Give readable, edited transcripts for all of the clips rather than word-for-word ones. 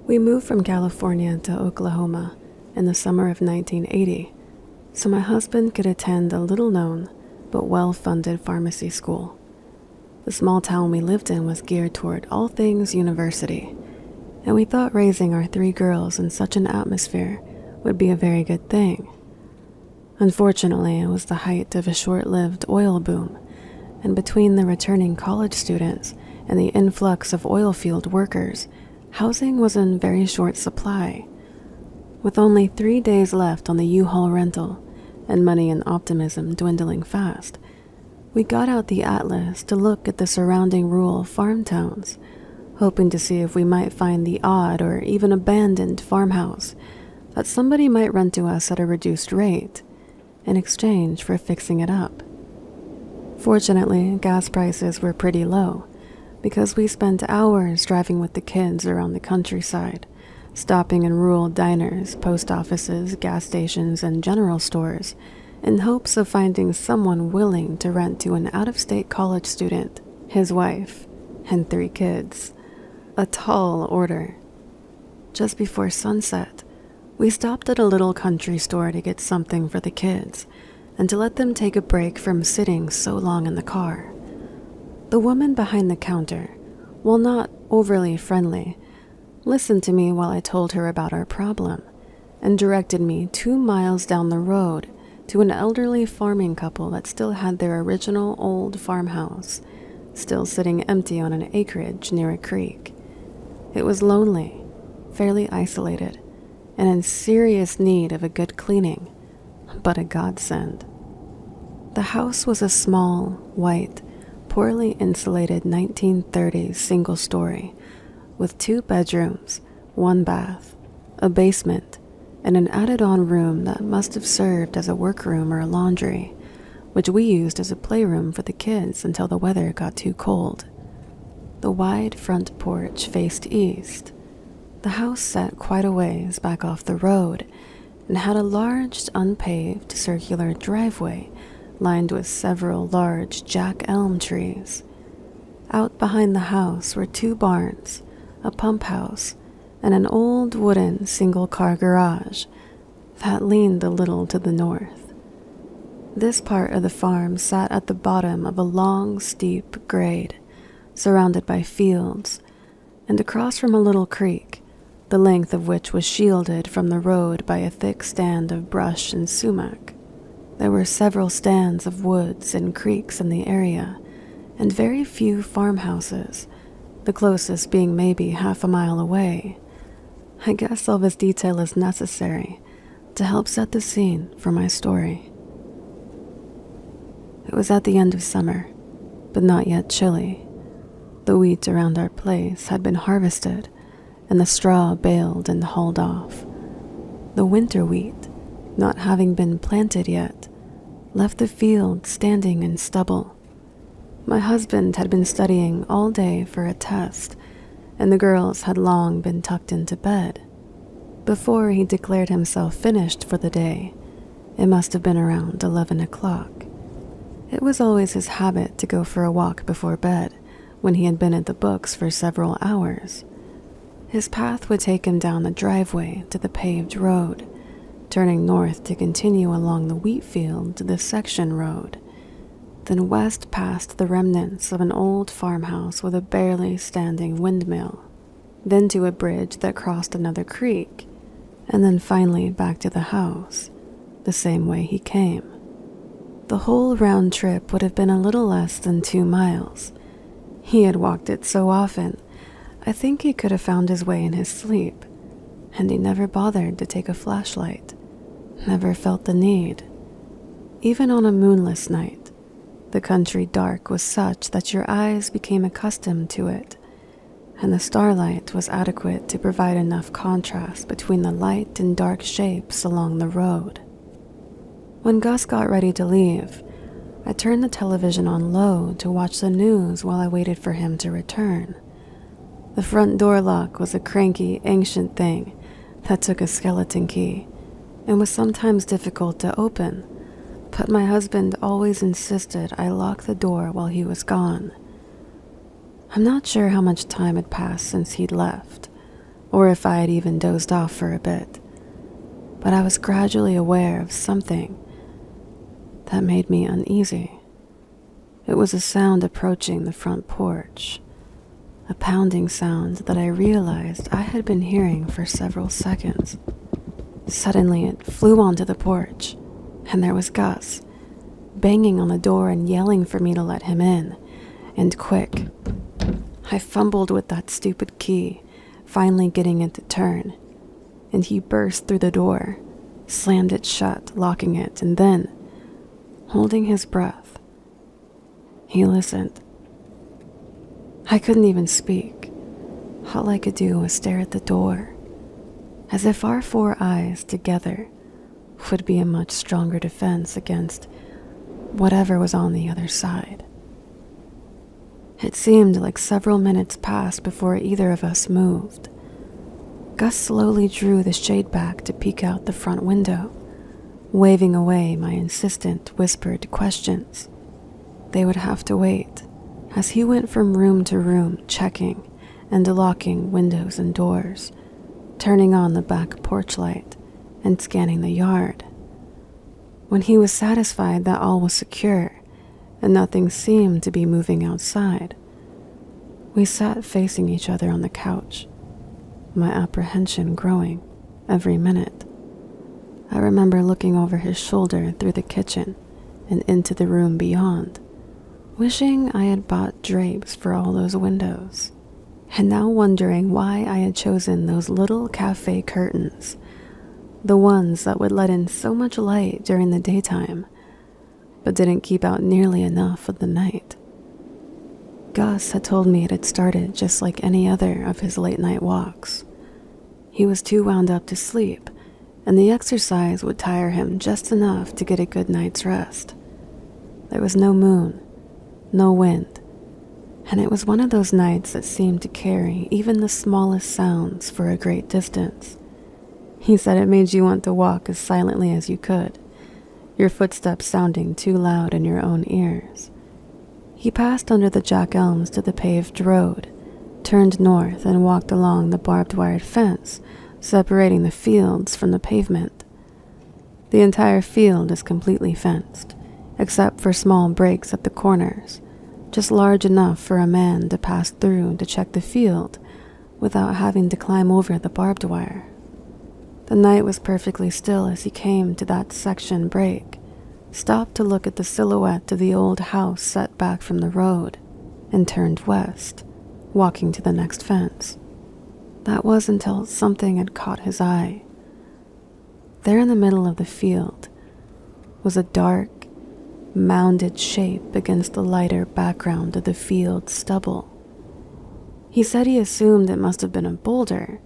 We moved from California to Oklahoma in the summer of 1980, so my husband could attend a little-known but well-funded pharmacy school. The small town we lived in was geared toward all things university, and we thought raising our 3 girls in such an atmosphere would be a very good thing. Unfortunately, it was the height of a short-lived oil boom, and between the returning college students and the influx of oil field workers, housing was in very short supply. With only 3 days left on the U-Haul rental and money and optimism dwindling fast, we got out the atlas to look at the surrounding rural farm towns, hoping to see if we might find the odd or even abandoned farmhouse that somebody might rent to us at a reduced rate in exchange for fixing it up. Fortunately, gas prices were pretty low because we spent hours driving with the kids around the countryside, stopping in rural diners, post offices, gas stations, and general stores in hopes of finding someone willing to rent to an out-of-state college student, his wife, and 3 kids. A tall order. Just before sunset, we stopped at a little country store to get something for the kids and to let them take a break from sitting so long in the car. The woman behind the counter, while not overly friendly, listened to me while I told her about our problem and directed me 2 miles down the road to an elderly farming couple that still had their original old farmhouse, still sitting empty on an acreage near a creek. It was lonely, fairly isolated, and in serious need of a good cleaning, but a godsend. The house was a small, white, poorly insulated 1930s single-story with 2 bedrooms, 1 bath, a basement, and an added-on room that must have served as a workroom or a laundry, which we used as a playroom for the kids until the weather got too cold. The wide front porch faced east. The house sat quite a ways back off the road and had a large, unpaved, circular driveway lined with several large jack elm trees. Out behind the house were 2 barns, a pump house, and an old wooden single-car garage that leaned a little to the north. This part of the farm sat at the bottom of a long, steep grade, surrounded by fields, and across from a little creek, the length of which was shielded from the road by a thick stand of brush and sumac. There were several stands of woods and creeks in the area, and very few farmhouses, the closest being maybe half a mile away. I guess all this detail is necessary to help set the scene for my story. It was at the end of summer, but not yet chilly. The wheat around our place had been harvested, and the straw baled and hauled off. The winter wheat, not having been planted yet, left the field standing in stubble. My husband had been studying all day for a test, and the girls had long been tucked into bed. Before he declared himself finished for the day, it must have been around 11 o'clock. It was always his habit to go for a walk before bed when he had been at the books for several hours. His path would take him down the driveway to the paved road, turning north to continue along the wheat field to the section road, then west past the remnants of an old farmhouse with a barely standing windmill, then to a bridge that crossed another creek, and then finally back to the house, the same way he came. The whole round trip would have been a little less than 2 miles. He had walked it so often, I think he could have found his way in his sleep, and he never bothered to take a flashlight, never felt the need. Even on a moonless night, the country dark was such that your eyes became accustomed to it, and the starlight was adequate to provide enough contrast between the light and dark shapes along the road. When Gus got ready to leave, I turned the television on low to watch the news while I waited for him to return. The front door lock was a cranky, ancient thing that took a skeleton key and was sometimes difficult to open, but my husband always insisted I lock the door while he was gone. I'm not sure how much time had passed since he'd left, or if I had even dozed off for a bit, but I was gradually aware of something that made me uneasy. It was a sound approaching the front porch, a pounding sound that I realized I had been hearing for several seconds. Suddenly it flew onto the porch, and there was Gus, banging on the door and yelling for me to let him in, and quick. I fumbled with that stupid key, finally getting it to turn, and he burst through the door, slammed it shut, locking it, and then, holding his breath, he listened. I couldn't even speak. All I could do was stare at the door, as if our 4 eyes together would be a much stronger defense against whatever was on the other side. It seemed like several minutes passed before either of us moved. Gus slowly drew the shade back to peek out the front window, waving away my insistent whispered questions. They would have to wait, as he went from room to room checking and locking windows and doors, turning on the back porch light and scanning the yard. When he was satisfied that all was secure and nothing seemed to be moving outside, we sat facing each other on the couch, my apprehension growing every minute. I remember looking over his shoulder through the kitchen and into the room beyond, wishing I had bought drapes for all those windows, and now wondering why I had chosen those little cafe curtains, the ones that would let in so much light during the daytime, but didn't keep out nearly enough of the night. Gus had told me it had started just like any other of his late-night walks. He was too wound up to sleep, and the exercise would tire him just enough to get a good night's rest. There was no moon, no wind, and it was one of those nights that seemed to carry even the smallest sounds for a great distance. He said it made you want to walk as silently as you could, your footsteps sounding too loud in your own ears. He passed under the jack elms to the paved road, turned north and walked along the barbed wire fence separating the fields from the pavement. The entire field is completely fenced, except for small breaks at the corners, just large enough for a man to pass through to check the field without having to climb over the barbed wire. The night was perfectly still as he came to that section break, stopped to look at the silhouette of the old house set back from the road, and turned west, walking to the next fence. That was until something had caught his eye. There in the middle of the field was a dark, mounded shape against the lighter background of the field stubble. He said he assumed it must have been a boulder,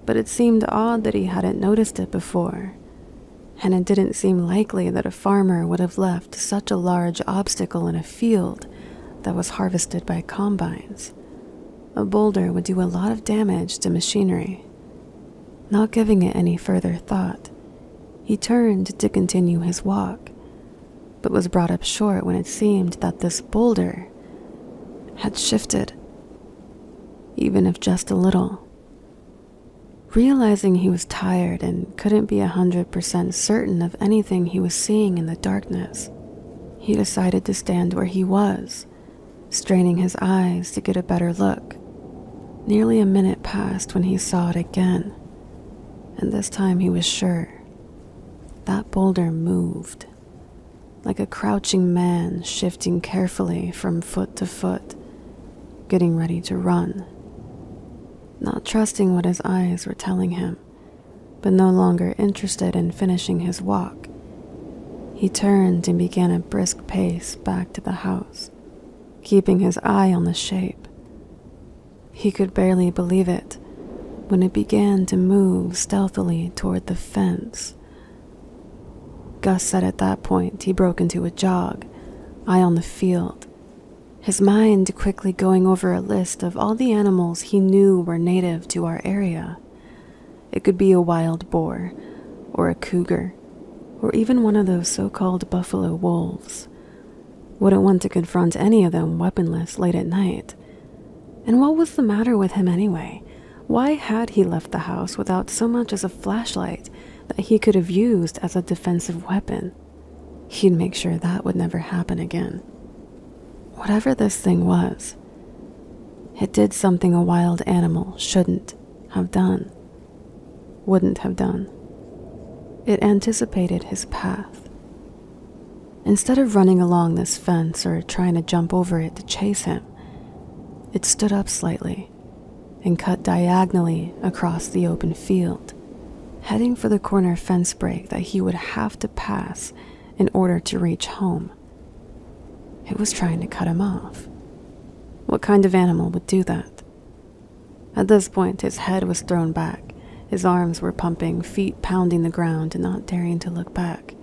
but it seemed odd that he hadn't noticed it before, and it didn't seem likely that a farmer would have left such a large obstacle in a field that was harvested by combines. A boulder would do a lot of damage to machinery. Not giving it any further thought, he turned to continue his walk, but was brought up short when it seemed that this boulder had shifted, even if just a little. Realizing he was tired and couldn't be 100% certain of anything he was seeing in the darkness, he decided to stand where he was, straining his eyes to get a better look. Nearly a minute passed when he saw it again, and this time he was sure. That boulder moved, like a crouching man shifting carefully from foot to foot, getting ready to run. Not trusting what his eyes were telling him, but no longer interested in finishing his walk, he turned and began a brisk pace back to the house, keeping his eye on the shape. He could barely believe it when it began to move stealthily toward the fence. Gus said at that point he broke into a jog, eye on the field, his mind quickly going over a list of all the animals he knew were native to our area. It could be a wild boar, or a cougar, or even one of those so-called buffalo wolves. Wouldn't want to confront any of them weaponless late at night. And what was the matter with him anyway? Why had he left the house without so much as a flashlight that he could have used as a defensive weapon? He'd make sure that would never happen again. Whatever this thing was, it did something a wild animal shouldn't have done, wouldn't have done. It anticipated his path. Instead of running along this fence or trying to jump over it to chase him, it stood up slightly and cut diagonally across the open field, heading for the corner fence break that he would have to pass in order to reach home. It was trying to cut him off. What kind of animal would do that? At this point, his head was thrown back, his arms were pumping, feet pounding the ground and not daring to look back.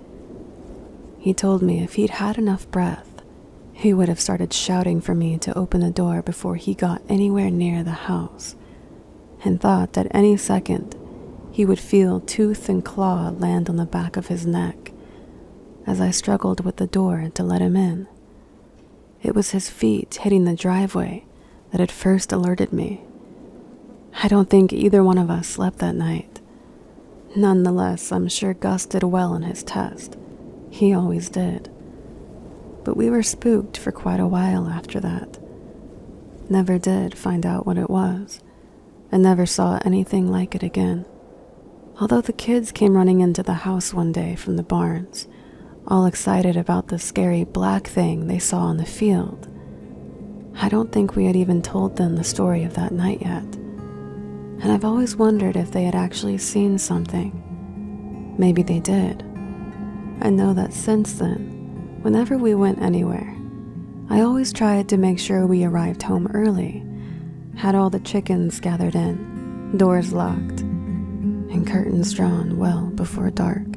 He told me if he'd had enough breath, he would have started shouting for me to open the door before he got anywhere near the house, and thought that any second he would feel tooth and claw land on the back of his neck as I struggled with the door to let him in. It was his feet hitting the driveway that had first alerted me. I don't think either one of us slept that night. Nonetheless, I'm sure Gus did well in his test. He always did. But we were spooked for quite a while after that. Never did find out what it was, and never saw anything like it again. Although the kids came running into the house one day from the barns, all excited about the scary black thing they saw in the field, I don't think we had even told them the story of that night yet. And I've always wondered if they had actually seen something. Maybe they did. I know that since then, whenever we went anywhere, I always tried to make sure we arrived home early, had all the chickens gathered in, doors locked, and curtains drawn well before dark.